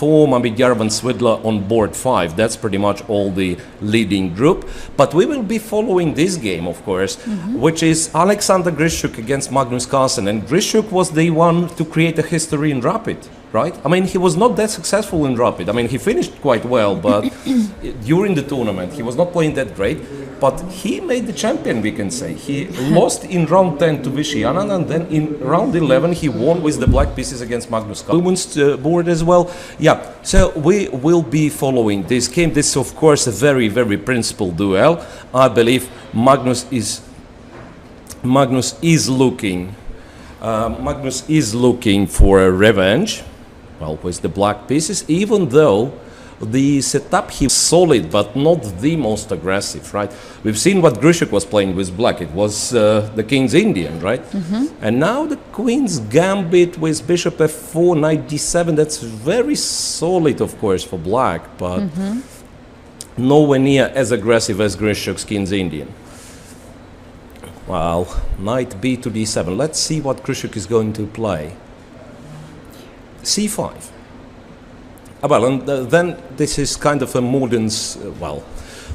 Form, I mean, Jarvan Swidler on board 5. That's pretty much all the leading group. But we will be following this game, of course, which is Aleksandr Grischuk against Magnus Carlsen. And Grischuk was the one to create a history in Rapid, right? I mean, he was not that successful in Rapid. I mean, he finished quite well, but during the tournament, he was not playing that great. But he made the champion, we can say. He lost in round 10 to Vishy Anand, and then in round 11 he won with the black pieces against Magnus Carlsen. Women's board as well. Yeah, so we will be following this game. This is, of course, a very, very principled duel. I believe Magnus is looking for a revenge. Well, with the black pieces, even though the setup he was solid but not the most aggressive, right? We've seen what Grischuk was playing with black. It was the King's Indian, right? And now the Queen's Gambit with Bishop f4, Knight d7. That's very solid, of course, for black, but nowhere near as aggressive as Grischuk's King's Indian. Well, Knight b to d7. Let's see what Grischuk is going to play. c5. Well, and then this is kind of a modern, well,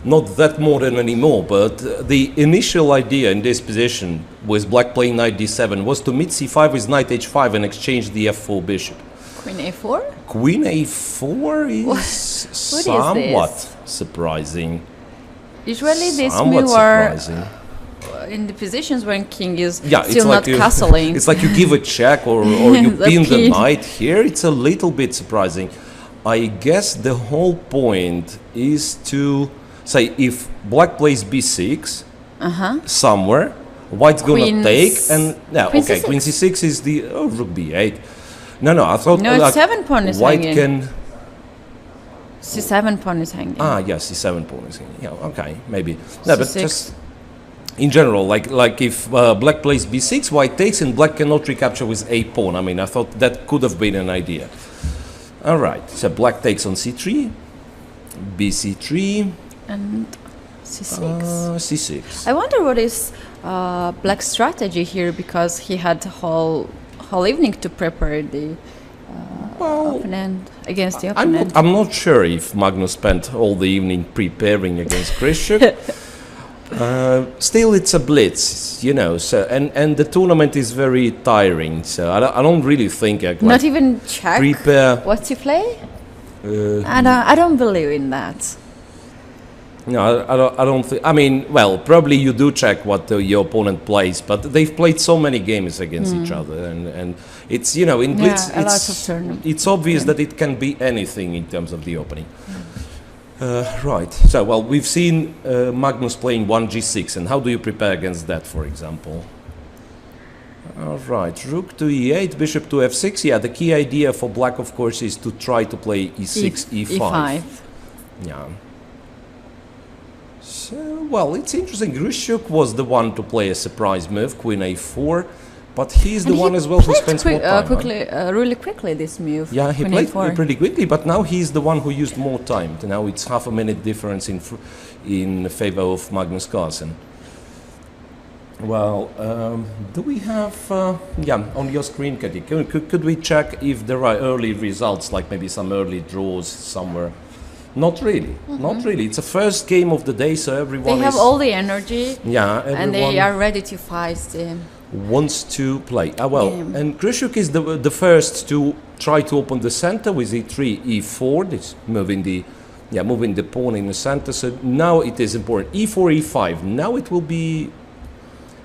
not that modern anymore, but the initial idea in this position with black playing knight d7 was to meet c5 with knight h5 and exchange the f4 bishop. Queen a4? Queen a4 is somewhat surprising. Usually this move are in the positions when king is still not castling. It's like you give a check or you pin the knight. Here it's a little bit surprising. I guess the whole point is to say if black plays b6 somewhere, white's gonna take and queen c6 is the rook b8. No, I thought no, like, 7 pawn is white hanging. can c7 pawn is hanging. Ah, yes, c7 pawn is hanging. Yeah, okay, maybe. No, but just in general, like if black plays b6, white takes, and black cannot recapture with a pawn. I mean, I thought that could have been an idea. All right, so black takes on c3, bc3, and c6. c6. I wonder what is black's strategy here, because he had the whole evening to prepare the opponent against the opponent. I'm not sure if Magnus spent all the evening preparing against Grischuk. Still, it's a blitz, you know. So and the tournament is very tiring. So I don't really think I not even check prepare what to play. I don't believe in that. No, I don't think. I mean, well, probably you do check what your opponent plays, but they've played so many games against each other, and it's, you know, in blitz, it's obvious that it can be anything in terms of the opening. Right. So, well, we've seen Magnus playing 1g6, and how do you prepare against that, for example? All right. Rook to e8, bishop to f6. Yeah, the key idea for black, of course, is to try to play e6, e5. Yeah. So, well, it's interesting. Grischuk was the one to play a surprise move, queen a4. But he's the one as well who spends more time. Really quickly, this move. Yeah, he played pretty quickly, but now he's the one who used more time. Now it's half a minute difference in favor of Magnus Carlsen. Well, do we have, on your screen, Katie, could we check if there are early results, like maybe some early draws somewhere? Not really, not really. It's a first game of the day, so everyone They have all the energy, and they are ready to fight. Wants to play. And Grischuk is the first to try to open the center with e3, e4. This moving the pawn in the center. So now it is important. e4, e5. Now it will be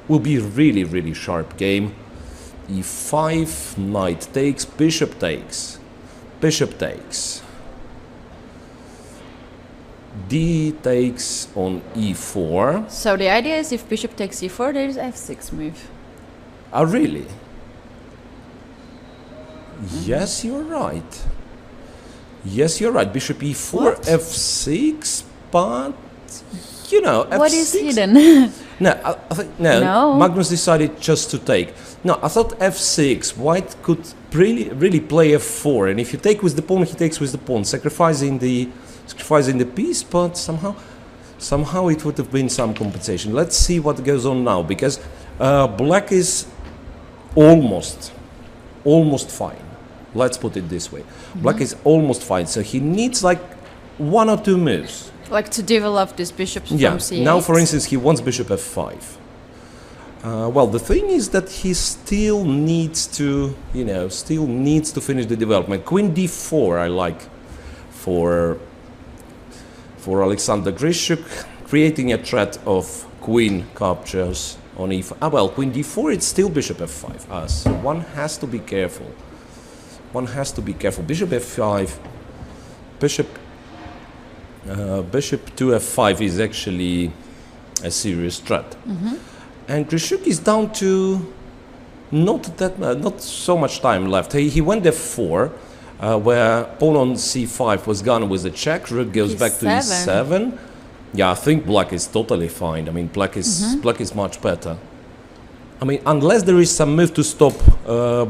really, really sharp game. e5, knight takes, bishop takes, bishop takes. D takes on e4. So the idea is if bishop takes e4, there is f6 move. Oh, really? Yes, you're right. Yes, you're right. Bishop e4, what? F6, but you know, F6. What is hidden? No, I think no. Magnus decided just to take. No, I thought F6. White could really play F4, and if you take with the pawn, he takes with the pawn, sacrificing the piece. But somehow it would have been some compensation. Let's see what goes on now, because black is almost fine. Let's put it this way. Black is almost fine, so he needs like 1 or 2 moves. Like to develop this bishop from c8. Now, for instance, he wants bishop f5. Well, the thing is that he still needs to, finish the development. Queen d4, I like for Aleksandr Grischuk, creating a threat of queen captures on e5. Well, queen d4, it's still bishop f5. So one has to be careful. Bishop f5, bishop to f5 is actually a serious threat. And Grischuk is down to not so much time left. He went f4, where pawn on c5 was gone with a check. Rook goes back to e7. Yeah, I think black is totally fine. I mean, black is much better. I mean, unless there is some move to stop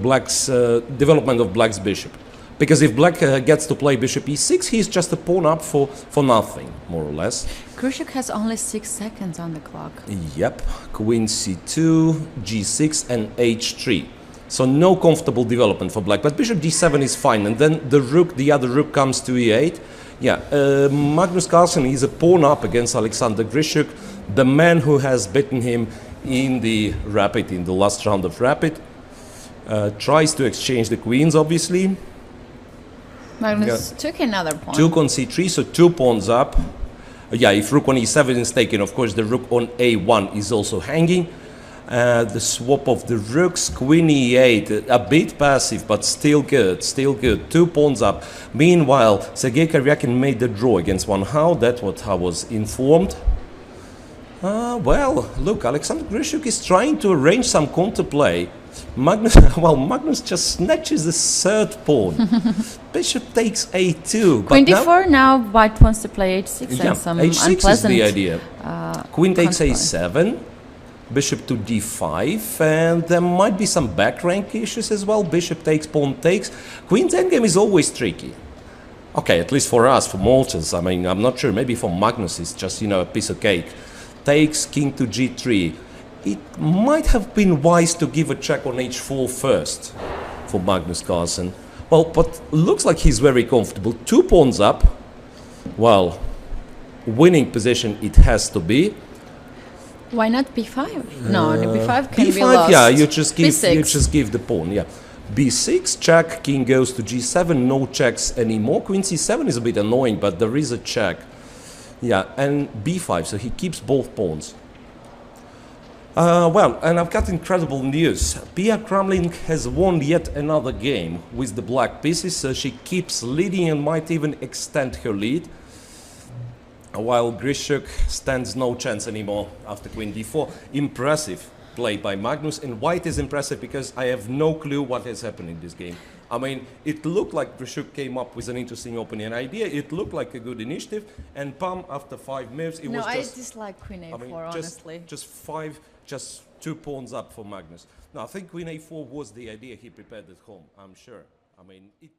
black's development of black's bishop. Because if black gets to play bishop e6, he's just a pawn up for nothing, more or less. Grischuk has only 6 seconds on the clock. Yep, queen c2, g6 and h3. So no comfortable development for black, but bishop d7 is fine. And then the other rook comes to e8. Yeah, Magnus Carlsen is a pawn up against Aleksandr Grischuk, the man who has beaten him in the last round of Rapid. Tries to exchange the queens, obviously. Magnus took another pawn. Took on c3, so 2 pawns up. If rook on e7 is taken, of course the rook on a1 is also hanging. The swap of the rooks, queen e8, a bit passive, but still good. 2 pawns up. Meanwhile, Sergei Karyakin made the draw against Wang Hao. That's what I was informed. Well, look, Aleksandr Grischuk is trying to arrange some counterplay. Magnus just snatches the 3rd pawn. Bishop takes a2. Queen d4, now white wants to play h6 and some h6 unpleasant is the idea. Queen takes a7, bishop to d5, and there might be some back rank issues as well. Bishop takes, pawn takes. Queen's endgame is always tricky. Okay, at least for us, for Maltans. I mean, I'm not sure. Maybe for Magnus it's just, a piece of cake. Takes king to g3. It might have been wise to give a check on h4 first for Magnus Carlsen. Well, but looks like he's very comfortable. 2 pawns up. Well, winning position it has to be. Why not b5? No, the b5 can b5, be lost. Yeah, you just b6. give the pawn. Yeah, b6 check. King goes to g7. No checks anymore. Queen c7 is a bit annoying, but there is a check. Yeah, and b5. So he keeps both pawns. Well, and I've got incredible news. Pia Kramling has won yet another game with the black pieces, so she keeps leading and might even extend her lead. While Grischuk stands no chance anymore after queen d4. Impressive play by Magnus, and white is impressive because I have no clue what has happened in this game. I mean, it looked like Grischuk came up with an interesting opening idea. It looked like a good initiative, and pam, after 5 moves, it was just... I dislike queen a4, honestly. Just 2 pawns up for Magnus. No, I think queen a4 was the idea he prepared at home, I'm sure. I mean, it